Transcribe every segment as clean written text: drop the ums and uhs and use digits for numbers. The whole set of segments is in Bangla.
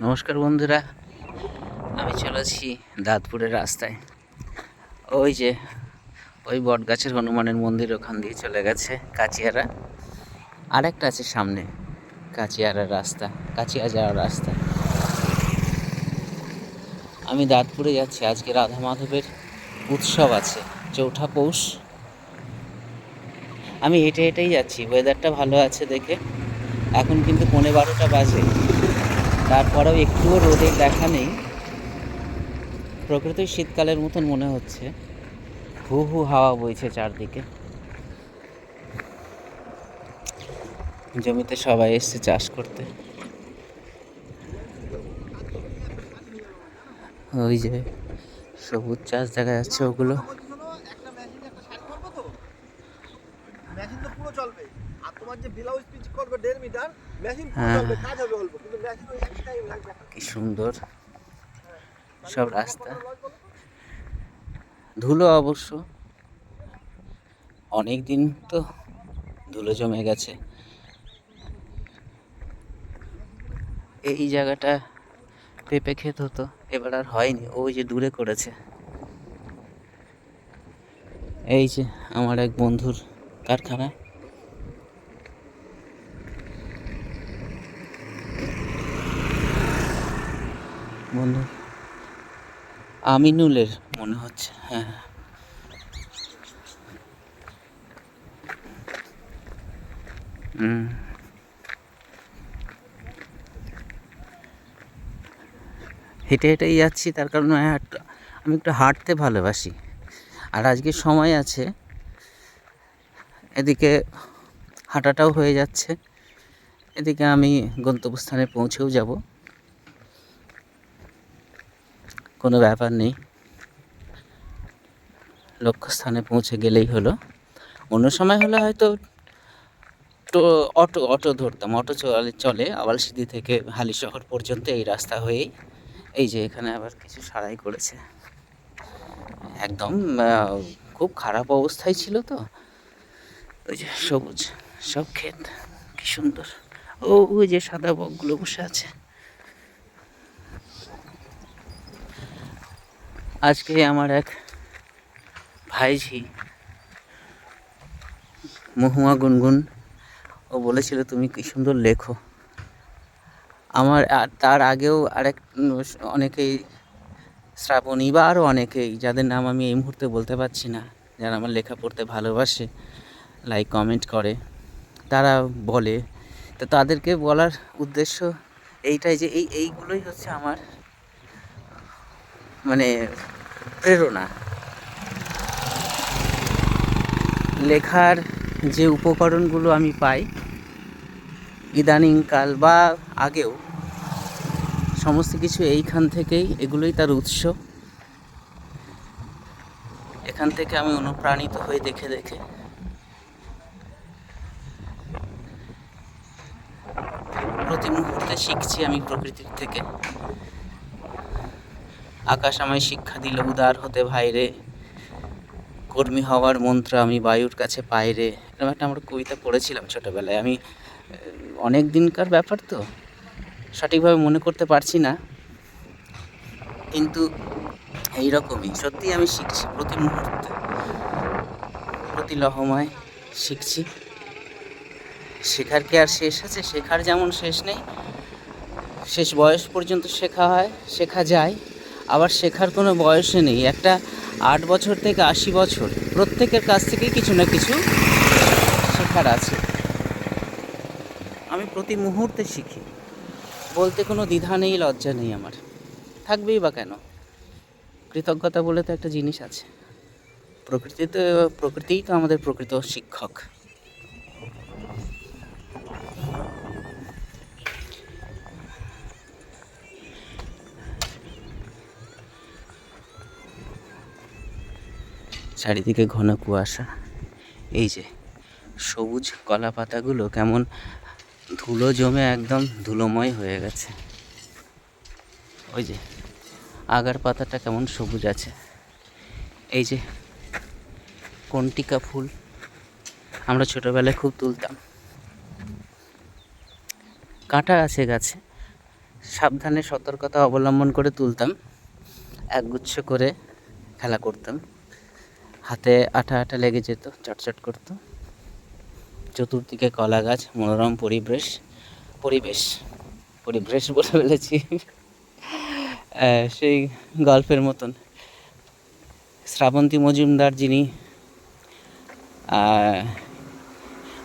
নমস্কার বন্ধুরা, আমি চলেছি দাঁতপুরের রাস্তায়। ওই যে ওই বটগাছের হনুমানের মন্দির ওখান দিয়ে চলে গেছে কাচিয়ারা। আরেকটা আছে সামনে, কাচিয়ারার রাস্তা, কাচিয়া যাওয়ার রাস্তা। আমি দাঁতপুরে যাচ্ছি, আজকে রাধা মাধবের উৎসব আছে, চৌঠা পৌষ। আমি হেঁটে হেঁটেই যাচ্ছি, ওয়েদারটা ভালো আছে দেখে। এখন কিন্তু 11:30 বাজে, তারপরেও একটুও রোদের দেখা নেই। প্রকৃতির শীতকালের মতন মনে হচ্ছে। হু হু হাওয়া বইছে চারদিকে। জমিতে সবাই এসছে চাষ করতে। ওই যে সবুজ চাষ দেখা যাচ্ছে, ওগুলো কি সুন্দর সব রাস্তা। ধুলো অবশ্য, অনেক দিন তো ধুলো জমে গেছে। এই জায়গাটা পেঁপে ক্ষেত হতো, এবার আর হয়নি। ওই যে দূরে করেছে। এই যে আমার এক বন্ধুর কারখানা। বন্ধু আমিনুলের মনে হচ্ছে, হ্যাঁ। হেঁটে হেঁটেই যাচ্ছি, তার কারণ আমি একটু হাঁটতে ভালোবাসি। আর আজকে সময় আছে, এদিকে হাঁটাটাও হয়ে যাচ্ছে, এদিকে আমি গন্তব্যস্থানে পৌঁছেও যাব, কোনো ব্যাপার নেই। লক্ষ্যস্থানে পৌঁছে গেলেই হলো। অন্য সময় হলে হয়তো অটো ধরতাম। অটো চলে আবালসিদ্ধি থেকে হালিশহর পর্যন্ত এই রাস্তা হয়েই। এই যে এখানে আবার কিছু সারাই করেছে, একদম খুব খারাপ অবস্থায় ছিল তো। ওই যে সবুজ সব ক্ষেত, কি সুন্দর। ওই যে সাদা বকগুলো বসে আছে। আজকে আমার এক ভাইঝি মহুয়া গুনগুন, ও বলেছিল তুমি কি সুন্দর লেখো। আমার তার আগেও অনেকেই, শ্রাবণী বা আরও অনেকেই, যাদের নাম আমি এই মুহূর্তে বলতে পারছি না, যারা আমার লেখা পড়তে ভালোবাসে, লাইক কমেন্ট করে, তারা বলে। তো তাদেরকে বলার উদ্দেশ্য এইটাই যে এইগুলোই হচ্ছে আমার মানে প্রেরণা। লেখার যে উপকরণগুলো আমি পাই ইদানিংকাল বা আগেও, সমস্ত কিছু এইখান থেকেই, এগুলোই তার উৎস। এখান থেকে আমি অনুপ্রাণিত হয়ে দেখে দেখে প্রতি মুহূর্তে শিখছি আমি প্রকৃতির থেকে। আকাশ আমায় শিক্ষা দিল উদার হতে ভাইরে, কর্মী হওয়ার মন্ত্র আমি বায়ুর কাছে পাই রে। এরকম একটা আমরা কবিতা পড়েছিলাম ছোটোবেলায়। আমি অনেক দিনকার ব্যাপার তো, সঠিকভাবে মনে করতে পারছি না, কিন্তু এইরকমই সত্যি আমি শিখছি প্রতি মুহূর্তে, প্রতি লহমায় শিখছি। শেখার কি আর শেষ আছে? শেখার যেমন শেষ নেই, শেষ বয়স পর্যন্ত শেখা হয়, শেখা যায়। আবার শেখার কোনো বয়সে নেই। একটা 8 বছর থেকে 80 বছর প্রত্যেকের কাছ থেকেই কিছু না কিছু শেখার আছে। আমি প্রতি মুহূর্তে শিখি, বলতে কোনো দ্বিধা নেই, লজ্জা নেই আমার। থাকবেই বা কেন? কৃতজ্ঞতা বলে তো একটা জিনিস আছে। প্রকৃতিই তো আমাদের প্রকৃত শিক্ষক। চারিদিকে ঘন কুয়াশা। এই যে সবুজ কলা পাতাগুলো কেমন ধুলো জমে একদম ধুলোময় হয়ে গেছে। ওই যে আগার পাতাটা কেমন সবুজ আছে। এই যে কন্টিকা ফুল, আমরা ছোটোবেলায় খুব তুলতাম। কাঁটা আছে গাছে, সাবধানে সতর্কতা অবলম্বন করে তুলতাম, একগুচ্ছ করে খেলা করতাম, হাতে আঠা আঠা লেগে যেত, চটচট করতো। চতুর্দিকে কলা গাছ, মনোরম পরিবেশ পরিবেশ পরিবেশ বলে ফেলেছি, সেই গল্পের মতন। শ্রাবন্তী মজুমদার যিনি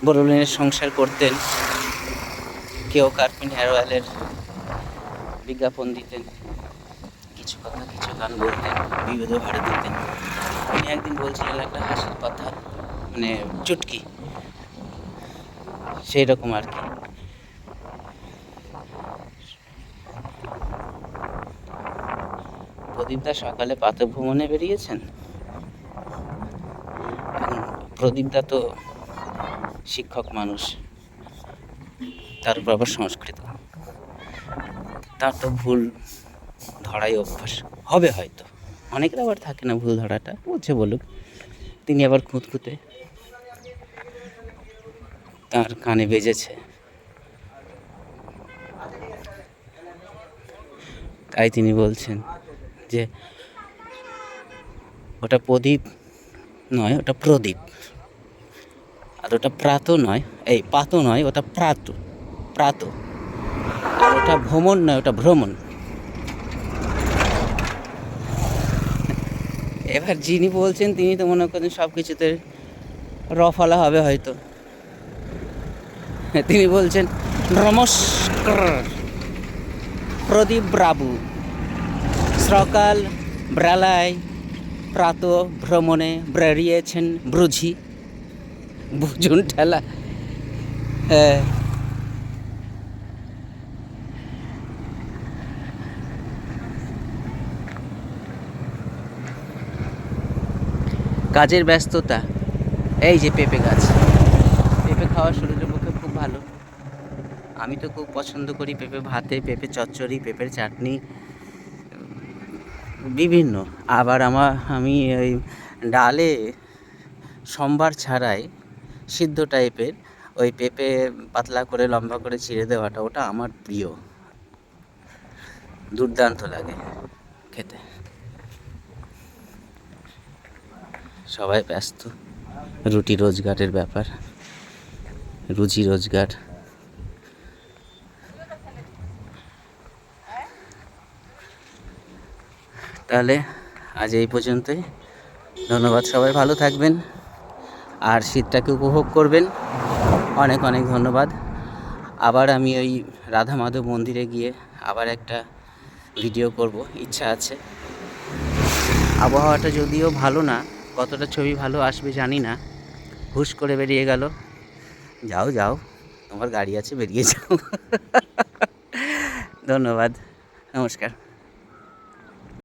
বড়লেনের সংসার করতেন, কেউ কার্পিন হেয়ার অয়েলের বিজ্ঞাপন দিতেন, কিছু কথা কিছু গান বলতেন, বিবিধ ভাড়ে দিতেন। উনি একদিন বলছিলেন একটা হাসির কথা, মানে চুটকি, সেই রকম আর কি। প্রদীপদা সকালে প্রাতঃভ্রমণে বেরিয়েছেন। প্রদীপদা তো শিক্ষক মানুষ, তার উপর আবার সংস্কৃত, তার তো ভুল ধরাই অভ্যাস হবে হয়তো। অনেকের আবার থাকে না ভুল ধরাটা, বলছে বলুক। তিনি আবার খুঁতখুঁতে, তার কানে বেজেছে, তাই তিনি বলছেন যে ওটা প্রদীপ নয়, ওটা প্রদীপ। আর ওটা প্রাত নয়, এই পাত নয়, ওটা প্রাত। আর ওটা ভ্রমণ নয়, ওটা ভ্রমণ। এবার যিনি বলছেন তিনি তো মনে করেন সব কিছুতে রফালা হবে হয়তো। তিনি বলছেন, নমস্কার প্রদীপ বাবু, সকাল বেলায় প্রাত ভ্রমণে বেরিয়েছেন বুঝি, বুঝুন ঠেলা। কাজের ব্যস্ততা, এই যে পেঁপে গাছ, পেঁপে খাওয়া শরীরের পক্ষে খুব ভালো। আমি তো খুব পছন্দ করি পেঁপে ভাতে, পেঁপে চচ্চড়ি, পেঁপের চাটনি, বিভিন্ন। আবার আমি ওই ডালে সম্বার ছাড়াই সিদ্ধ টাইপের ওই পেঁপে পাতলা করে লম্বা করে চিড়ে দেওয়াটা, ওটা আমার প্রিয়, দুর্দান্ত লাগে খেতে। সবাই ব্যস্ত, রুটি রোজগারের ব্যাপার, রুজি রোজগার। তাহলে আজ এই পর্যন্তই। ধন্যবাদ, সবাই ভালো থাকবেন আর শীতটাকে উপভোগ করবেন। অনেক অনেক ধন্যবাদ। আবার আমি ওই রাধা মাধব মন্দিরে গিয়ে আবার একটা ভিডিও করব, ইচ্ছা আছে। আবহাওয়াটা যদিও ভালো না, কতটা ছবি ভালো আসবে জানি না। হুশ করে বেরিয়ে গেল। যাও যাও, তোমার গাড়ি আছে, বেরিয়ে যাও। ধন্যবাদ, নমস্কার।